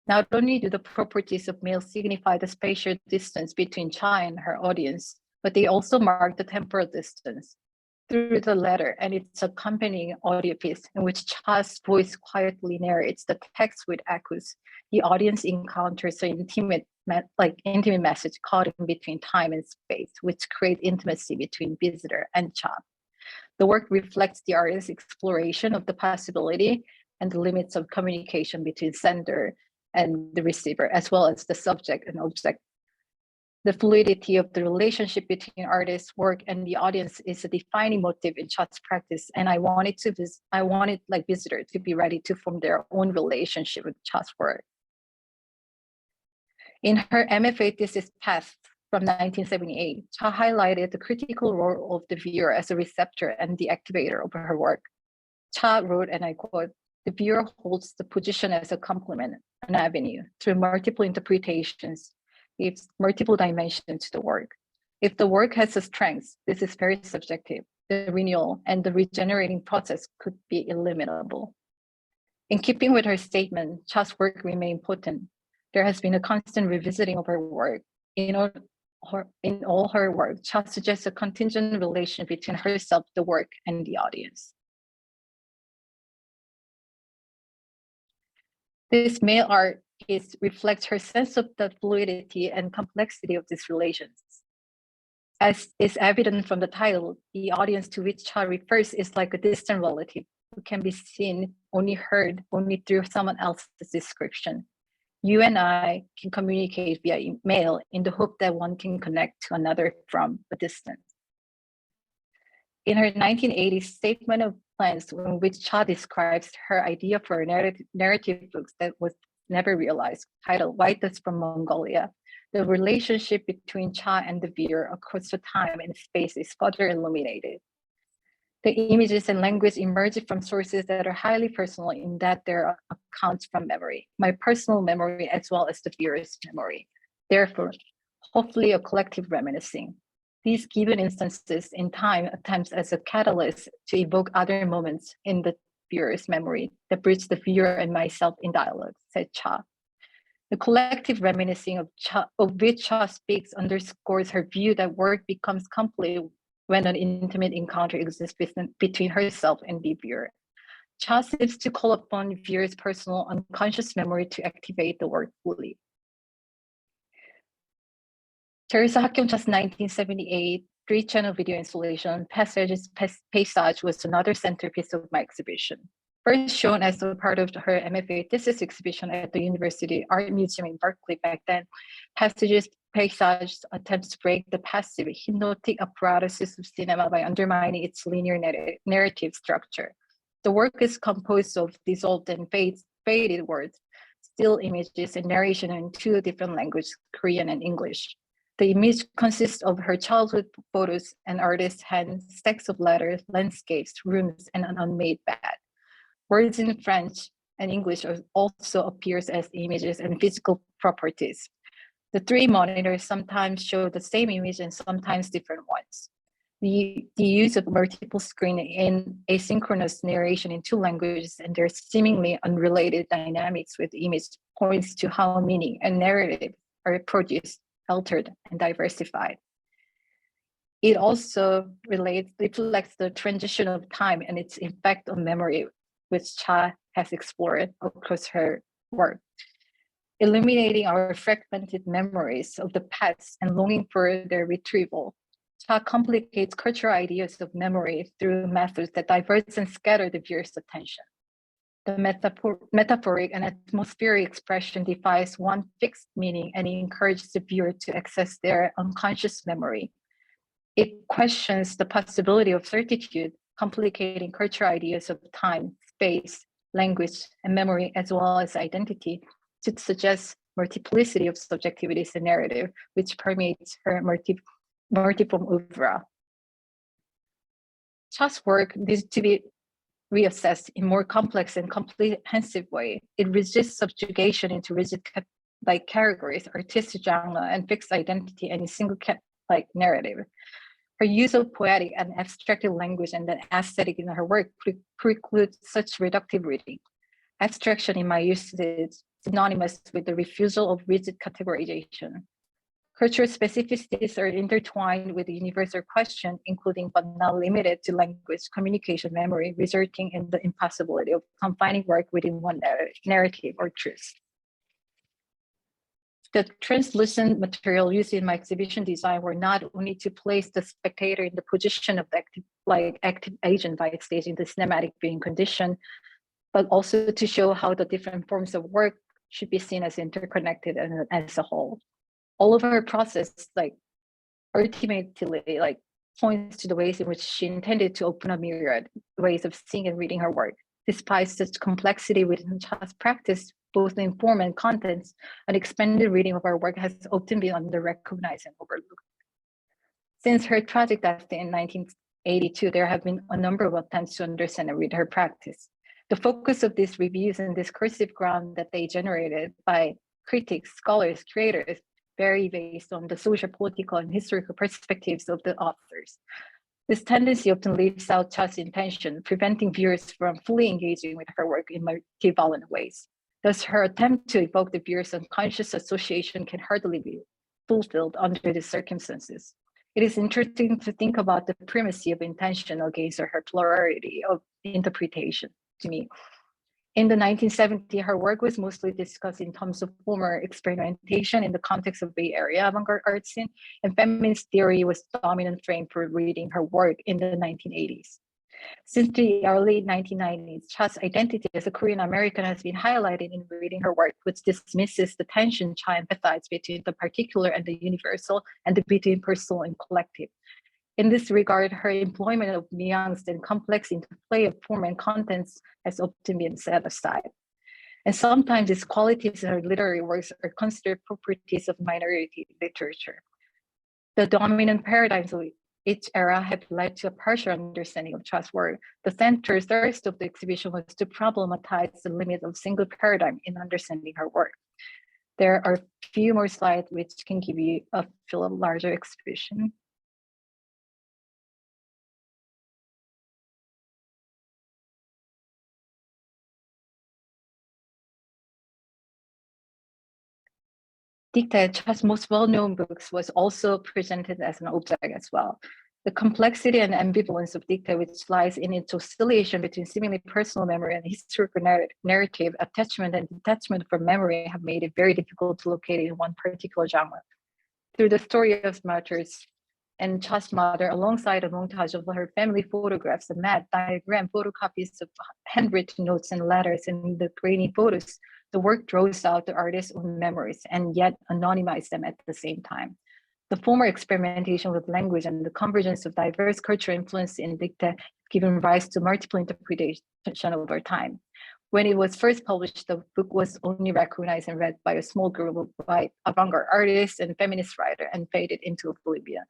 Not only do the properties of mail signify the spatial distance between Cha and her audience, but they also mark the temporal distance. Through the letter and its accompanying audio piece, in which Cha's voice quietly narrates the text with echoes, the audience encounters an intimate message caught in between time and space, which create intimacy between visitor and Cha. The work reflects the artist's exploration of the possibility and the limits of communication between sender and the receiver, as well as the subject and object. The fluidity of the relationship between artist's work and the audience is a defining motive in Cha's practice, and I wanted visitors to be ready to form their own relationship with Cha's work. In her MFA thesis Path from 1978, Cha highlighted the critical role of the viewer as a receptor and the activator of her work. Cha wrote, and I quote, "The viewer holds the position as a complement, an avenue, through multiple interpretations, gives multiple dimensions to the work. If the work has a strength, this is very subjective. The renewal and the regenerating process could be illimitable." In keeping with her statement, Cha's work remained potent. There has been a constant revisiting of her work. In all her work, Cha suggests a contingent relation between herself, the work, and the audience. This mail art piece reflects her sense of the fluidity and complexity of these relations. As is evident from the title, the audience to which Cha refers is like a distant relative who can be seen, only heard, only through someone else's description. You and I can communicate via email in the hope that one can connect to another from a distance. In her 1980 statement of plans, in which Cha describes her idea for a narrative book that was never realized, titled White Dust from Mongolia, the relationship between Cha and the viewer across the time and space is further illuminated. The images and language emerge from sources that are highly personal in that they're accounts from memory, my personal memory as well as the viewer's memory. Therefore, hopefully a collective reminiscing. These given instances in time attempts as a catalyst to evoke other moments in the viewer's memory that bridge the viewer and myself in dialogue, said Cha. The collective reminiscing of which Cha speaks underscores her view that work becomes complete when an intimate encounter exists between herself and the viewer. Cha seems to call upon viewer's personal unconscious memory to activate the work fully. Theresa Hak Kyung Cha's 1978 3-channel video installation, Passage, was another centerpiece of my exhibition. First shown as a part of her MFA thesis exhibition at the University Art Museum in Berkeley back then, Passage attempts to break the passive, hypnotic apparatuses of cinema by undermining its linear narrative structure. The work is composed of dissolved and faded words, still images, and narration in 2 different languages, Korean and English. The image consists of her childhood photos and artist's hands, stacks of letters, landscapes, rooms, and an unmade bed. Words in French and English also appears as images and physical properties. The 3 monitors sometimes show the same image and sometimes different ones. The use of multiple screen in asynchronous narration in 2 languages and their seemingly unrelated dynamics with the image points to how meaning and narrative are produced, altered, and diversified. It also reflects the transition of time and its effect on memory, which Cha has explored across her work. Illuminating our fragmented memories of the past and longing for their retrieval, Cha complicates cultural ideas of memory through methods that divert and scatter the viewer's attention. The metaphoric and atmospheric expression defies one fixed meaning and encourages the viewer to access their unconscious memory. It questions the possibility of certitude, complicating cultural ideas of time, space, language, and memory, as well as identity, to suggest multiplicity of subjectivities and narrative, which permeates her multiform oeuvre. Cha's work needs to be reassessed in more complex and comprehensive way. It resists subjugation into rigid categories, artistic genre, and fixed identity, and a single narrative. Her use of poetic and abstracted language and the aesthetic in her work precludes such reductive reading. Abstraction, in my use, is synonymous with the refusal of rigid categorization. Cultural specificities are intertwined with the universal question, including but not limited to language, communication, memory, resulting in the impossibility of confining work within one narrative or truth. The translucent material used in my exhibition design were not only to place the spectator in the position of the active agent by stage in the cinematic viewing condition, but also to show how the different forms of work should be seen as interconnected and as a whole. All of her process, ultimately, points to the ways in which she intended to open up myriad ways of seeing and reading her work. Despite such complexity within Cha's practice, both in form and contents, an expanded reading of our work has often been under-recognized and overlooked. Since her tragic death in 1982, there have been a number of attempts to understand and read her practice. The focus of these reviews and discursive ground that they generated by critics, scholars, creators vary based on the social, political, and historical perspectives of the authors. This tendency often leaves out Cha's intention, preventing viewers from fully engaging with her work in multivalent ways. Thus, her attempt to evoke the viewer's unconscious association can hardly be fulfilled under these circumstances. It is interesting to think about the primacy of intention against her plurality of interpretation to me. In the 1970s, her work was mostly discussed in terms of former experimentation in the context of Bay Area avant-garde art scene, and feminist theory was the dominant frame for reading her work in the 1980s. Since the early 1990s, Cha's identity as a Korean American has been highlighted in reading her work, which dismisses the tension Cha emphasized between the particular and the universal, and between personal and collective. In this regard, her employment of nuanced and complex interplay of form and contents has often been set aside. And sometimes these qualities in her literary works are considered properties of minority literature. The dominant paradigms of each era have led to a partial understanding of Cha's work. The central thrust of the exhibition was to problematize the limit of single paradigm in understanding her work. There are a few more slides which can give you a feel of larger exhibition. Dictee, Cha's most well-known books, was also presented as an object as well. The complexity and ambivalence of Dictee, which lies in its oscillation between seemingly personal memory and historical narrative, attachment and detachment from memory, have made it very difficult to locate in one particular genre. Through the story of martyrs and Cha's mother, alongside a montage of her family photographs, a map, diagram, photocopies of handwritten notes and letters, and the grainy photos, the work draws out the artist's own memories and yet anonymizes them at the same time. The former experimentation with language and the convergence of diverse cultural influence in Dictee given rise to multiple interpretations over time. When it was first published, the book was only recognized and read by a small group of avant-garde artists and feminist writers and faded into oblivion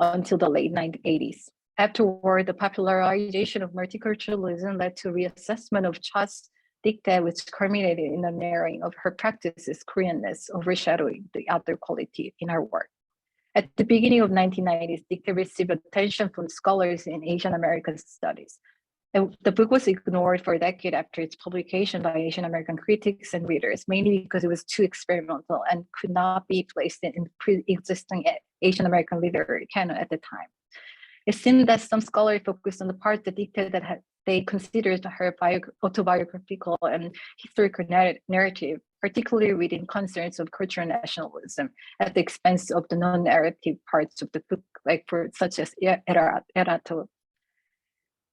until the late 1980s. Afterward, the popularization of multiculturalism led to reassessment of Cha's Dictee, which culminated in the narrowing of her practice's Koreanness, overshadowing the other quality in her work. At the beginning of 1990s, Dictee received attention from scholars in Asian American studies. The book was ignored for a decade after its publication by Asian American critics and readers, mainly because it was too experimental and could not be placed in pre-existing Asian American literary canon at the time. It seemed that some scholars focused on the part that Dictee that they considered her autobiographical and historical narrative, particularly within concerns of cultural nationalism, at the expense of the non-narrative parts of the book, such as Erato.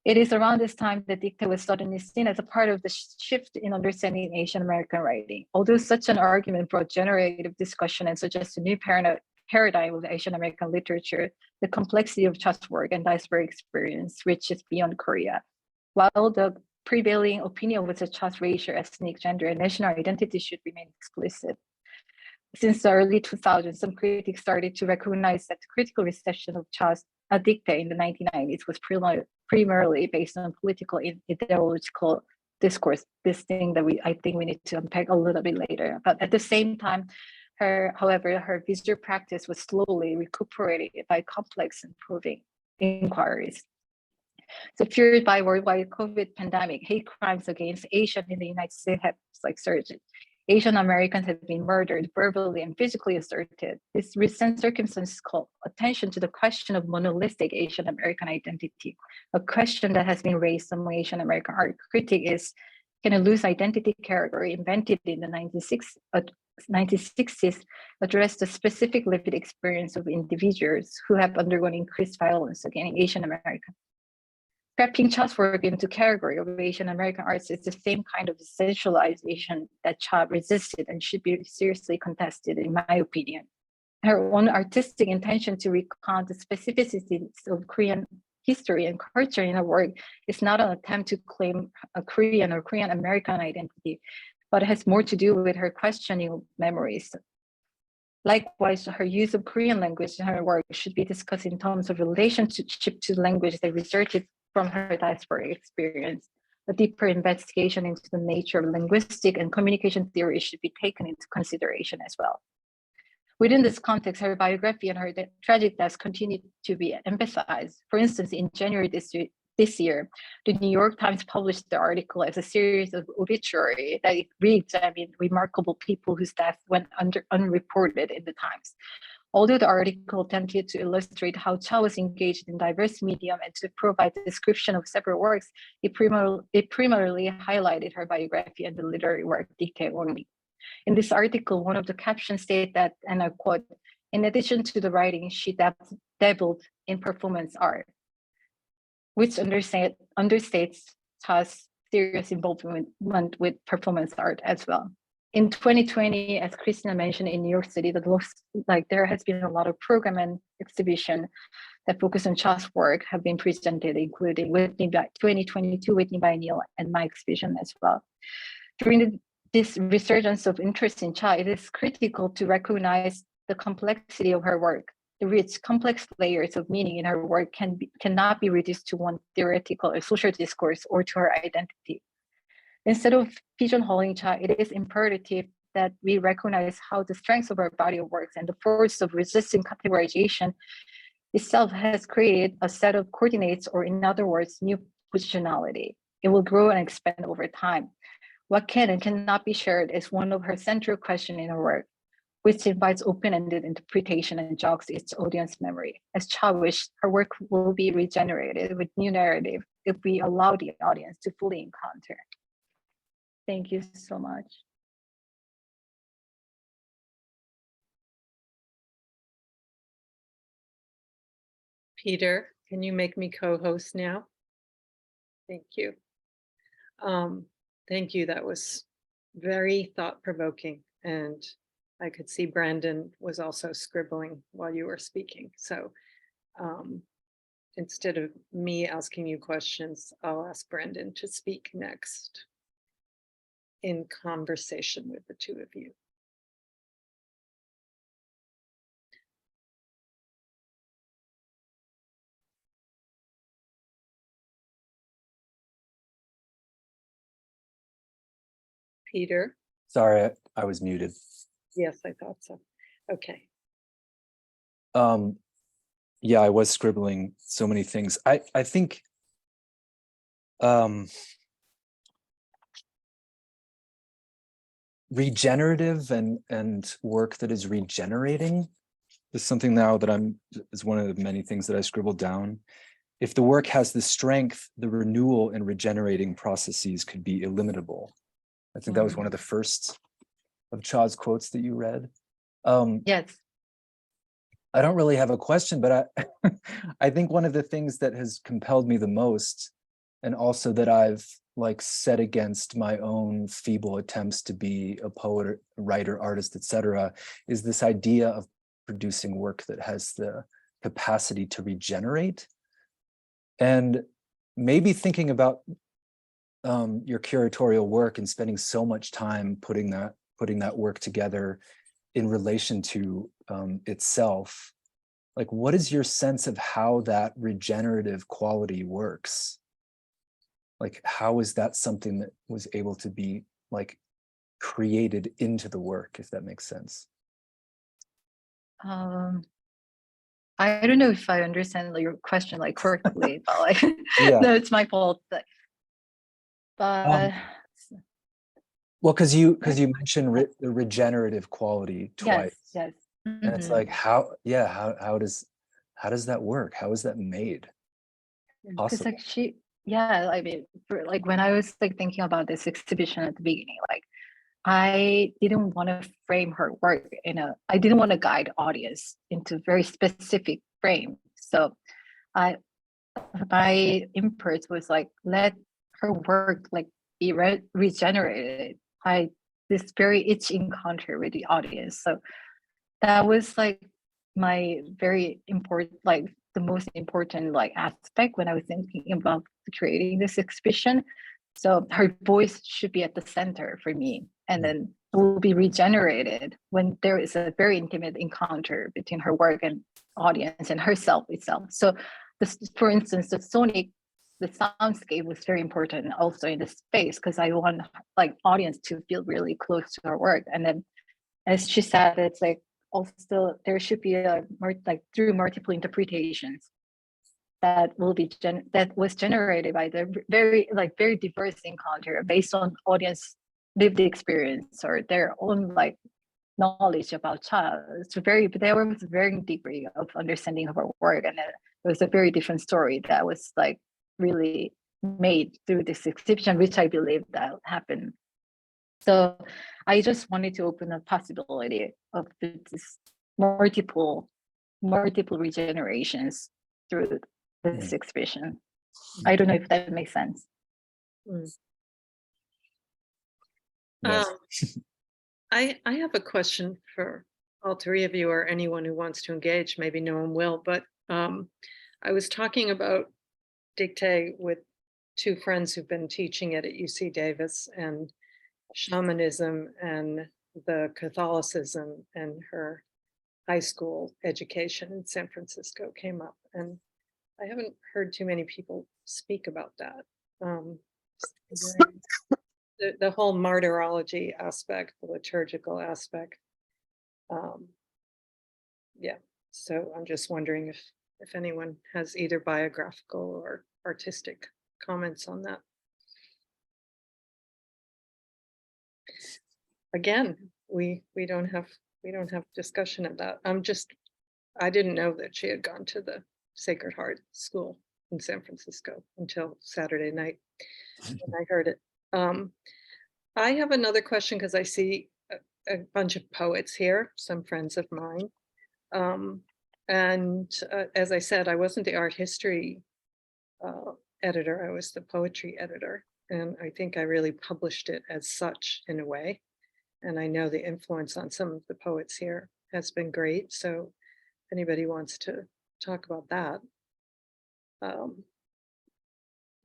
It is around this time that Dictee was suddenly seen as a part of the shift in understanding Asian American writing. Although such an argument brought generative discussion and suggests a new paradigm of Asian American literature, the complexity of Cha's work and diaspora experience reaches beyond Korea. While the prevailing opinion was that Cha's racial, ethnic, gender, and national identity should remain explicit. Since the early 2000s, some critics started to recognize that the critical reception of Cha's Dictee in the 1990s was primarily based on political and ideological discourse, this thing that I think we need to unpack a little bit later. But at the same time, however, her visual practice was slowly recuperated by complex and proving inquiries. So fueled by worldwide COVID pandemic, hate crimes against Asians in the United States have surged. Asian Americans have been murdered, verbally and physically assaulted. This recent circumstance called attention to the question of monolithic Asian American identity. A question that has been raised among Asian American art critics is, can a loose identity category invented in the 1960s address the specific lived experience of individuals who have undergone increased violence against Asian Americans? Trapping Cha's work into category of Asian American arts is the same kind of essentialization that Cha resisted and should be seriously contested, in my opinion. Her own artistic intention to recount the specificities of Korean history and culture in her work is not an attempt to claim a Korean or Korean American identity, but it has more to do with her questioning of memories. Likewise, her use of Korean language in her work should be discussed in terms of relationship to language that resulted from her diaspora experience. A deeper investigation into the nature of linguistic and communication theory should be taken into consideration as well. Within this context, her biography and her tragic death continue to be emphasized. For instance, in January this year, the New York Times published the article as a series of obituary that re-examined remarkable people whose deaths went unreported in the Times. Although the article attempted to illustrate how Cha was engaged in diverse medium and to provide a description of several works, it primarily highlighted her biography and the literary work Dictee only. In this article, one of the captions stated that, and I quote, "In addition to the writing, she dabbled in performance art," which understates Cha's serious involvement with performance art as well. In 2020, as Christina mentioned, in New York City, there has been a lot of program and exhibition that focus on Cha's work have been presented, including 2022 Whitney Biennial and my exhibition as well. During this resurgence of interest in Cha, it is critical to recognize the complexity of her work. The rich, complex layers of meaning in her work cannot be reduced to one theoretical or social discourse or to her identity. Instead of pigeonholing Cha, it is imperative that we recognize how the strengths of her body of works and the force of resisting categorization itself has created a set of coordinates, or in other words, new positionality. It will grow and expand over time. What can and cannot be shared is one of her central questions in her work, which invites open-ended interpretation and jogs its audience memory. As Cha wished, her work will be regenerated with new narrative if we allow the audience to fully encounter. Thank you so much. Peter, can you make me co-host now? Thank you. Thank you. That was very thought-provoking, and I could see Brandon was also scribbling while you were speaking. So instead of me asking you questions, I'll ask Brandon to speak next in conversation with the two of you. Peter? Sorry, I was muted. Yes, I thought so. Okay. Yeah, I was scribbling so many things. I think regenerative and work that is regenerating is something now that is one of the many things that I scribbled down. If the work has the strength, the renewal and regenerating processes could be illimitable. I think that was one of the first of Cha's quotes that you read. Yes. I don't really have a question, but I think one of the things that has compelled me the most, and also that I've like set against my own feeble attempts to be a poet, writer, artist, etc., is this idea of producing work that has the capacity to regenerate. And maybe thinking about your curatorial work and spending so much time putting that work together in relation to itself, like what is your sense of how that regenerative quality works? Like how is that something that was able to be like created into the work, if that makes sense? I don't know if I understand your question like correctly, but like Yeah. no, it's my fault. But well, because you mentioned the regenerative quality twice. Yes. And it's like how does that work? How is that made Because possible? like I mean, like when I was like thinking about this exhibition at the beginning, like I didn't want to frame her work I didn't want to guide audience into very specific frame. So my input was like, let her work like be regenerated by this each encounter with the audience. So that was like my very important, like the most important like aspect when I was thinking about creating this exhibition. So her voice should be at the center for me, and then it will be regenerated when there is a very intimate encounter between her work and audience and herself itself. So this, for instance, the soundscape was very important also in the space, because I want like audience to feel really close to her work. And then as she said, it's like also there should be like through multiple interpretations that will be that was generated by the very diverse encounter based on audience lived experience or their own like knowledge about Cha. There was a very degree of understanding of her work, and it was a very different story that was like really made through this exhibition, which I believe that happened. So I just wanted to open a possibility of this multiple regenerations through this exhibition. I don't know if that makes sense. Yes. I have a question for all three of you, or anyone who wants to engage. Maybe no one will, but I was talking about Dictee with two friends who've been teaching it at UC Davis, and shamanism and the Catholicism and her high school education in San Francisco came up. And I haven't heard too many people speak about that. The whole martyrology aspect, the liturgical aspect. Yeah, so I'm just wondering if anyone has either biographical or artistic comments on that. Again, we don't have discussion of that. I didn't know that she had gone to the Sacred Heart School in San Francisco until Saturday night when I heard it. I have another question because I see a bunch of poets here, some friends of mine. As I said, I wasn't the art history editor, I was the poetry editor. And I think I really published it as such in a way. And I know the influence on some of the poets here has been great. So if anybody wants to talk about that.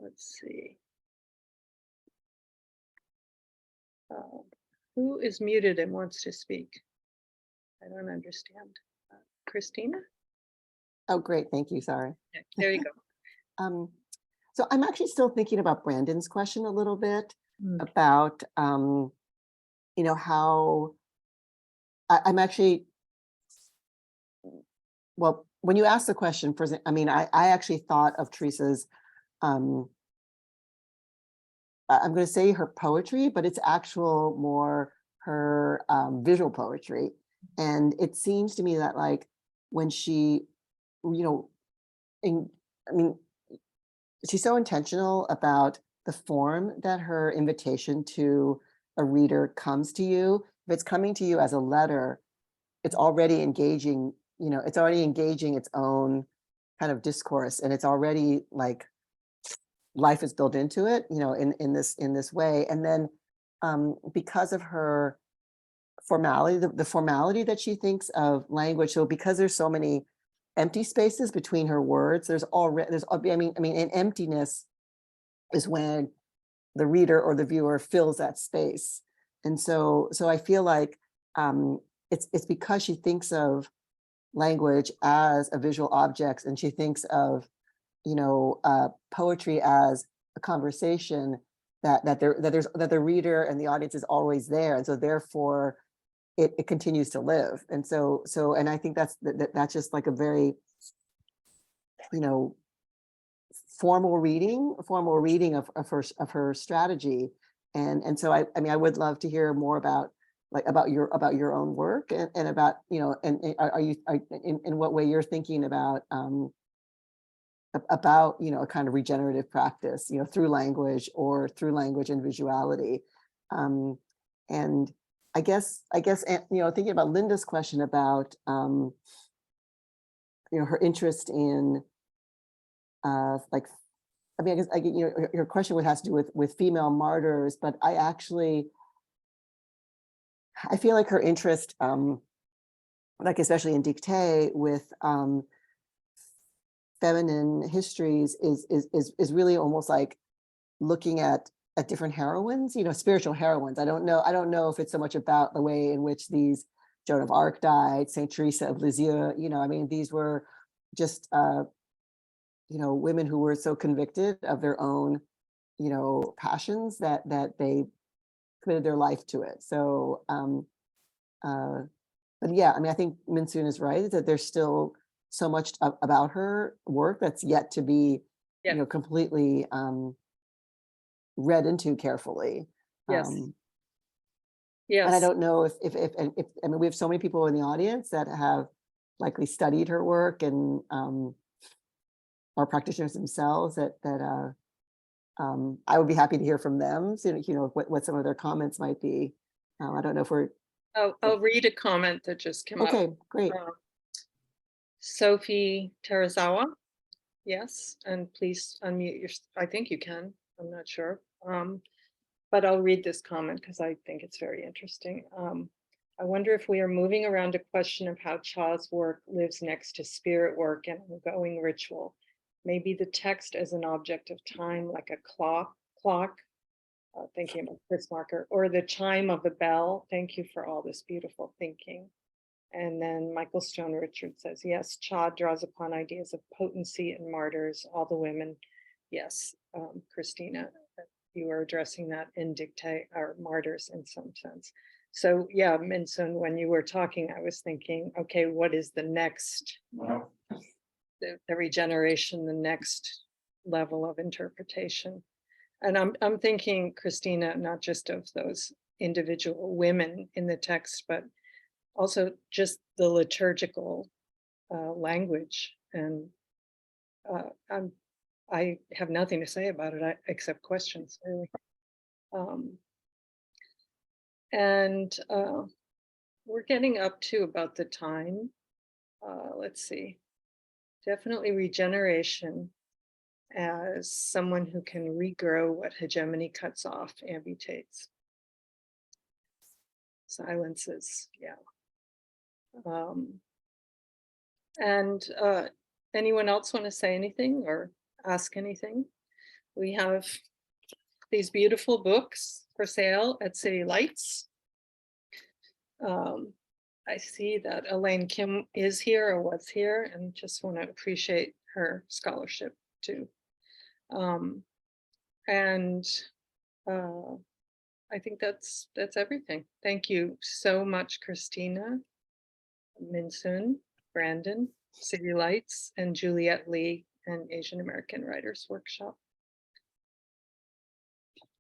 Let's see. Who is muted and wants to speak? I don't understand. Christina? Oh, great. Thank you. Sorry. Yeah, there you go. So I'm actually still thinking about Brandon's question a little bit Mm. about, how I'm actually, well, when you asked the question, I actually thought of Theresa's, I'm going to say her poetry, but it's actual more her visual poetry. And it seems to me that like when she, she's so intentional about the form that her invitation to a reader comes to you. If it's coming to you as a letter, it's already engaging, it's already engaging its own kind of discourse, and it's already like life is built into it, in this way. And then because of her formality, the formality that she thinks of language, so because there's so many empty spaces between her words, and emptiness is when the reader or the viewer fills that space. And so I feel like it's because she thinks of language as a visual object, and she thinks of poetry as a conversation that the reader and the audience is always there, and so therefore it continues to live. And so and I think that's just like a very formal reading of her strategy. And so I would love to hear more about your own work, and about and are you in what way you're thinking about a kind of regenerative practice through language and visuality. And I guess thinking about Linda's question about her interest in your question would have to do with female martyrs, but I feel like her interest, especially in Dictee with feminine histories is really almost like looking at different heroines, spiritual heroines. I don't know if it's so much about the way in which these Joan of Arc died, Saint Theresa of Lisieux, these were just women who were so convicted of their own passions that they committed their life to it. So but yeah, I think Minsoon is right, that there's still so much about her work that's yet to be completely read into carefully. Yes. And I don't know if we have so many people in the audience that have likely studied her work and are practitioners themselves that I would be happy to hear from them. So, what some of their comments might be. I don't know if we're. I'll read a comment that just came up. Okay, great. Sophie Terazawa. Yes, and please unmute your. I think you can. I'm not sure. But I'll read this comment because I think it's very interesting. I wonder if we are moving around a question of how Cha's work lives next to spirit work and ongoing ritual. Maybe the text as an object of time, like a clock, thinking about Chris Marker, or the chime of the bell. Thank you for all this beautiful thinking. And then Michael Stone Richard says, yes, Cha draws upon ideas of potency and martyrs, all the women. Yes, Christina, you are addressing that in Dictee, or martyrs in some sense. So yeah, Minsun, when you were talking, I was thinking, okay, what is the next, the regeneration, the next level of interpretation? And I'm thinking, Christina, not just of those individual women in the text, but also just the liturgical language. And I have nothing to say about it except questions, really. We're getting up to about the time. Let's see. Definitely regeneration as someone who can regrow what hegemony cuts off, amputates, silences. Yeah. Anyone else want to say anything or ask anything? We have these beautiful books for sale at City Lights. I see that Elaine Kim is here or was here, and just want to appreciate her scholarship too. I think that's everything. Thank you so much, Christina, Minsun, Brandon, City Lights, and Juliet Lee and Asian American Writers Workshop.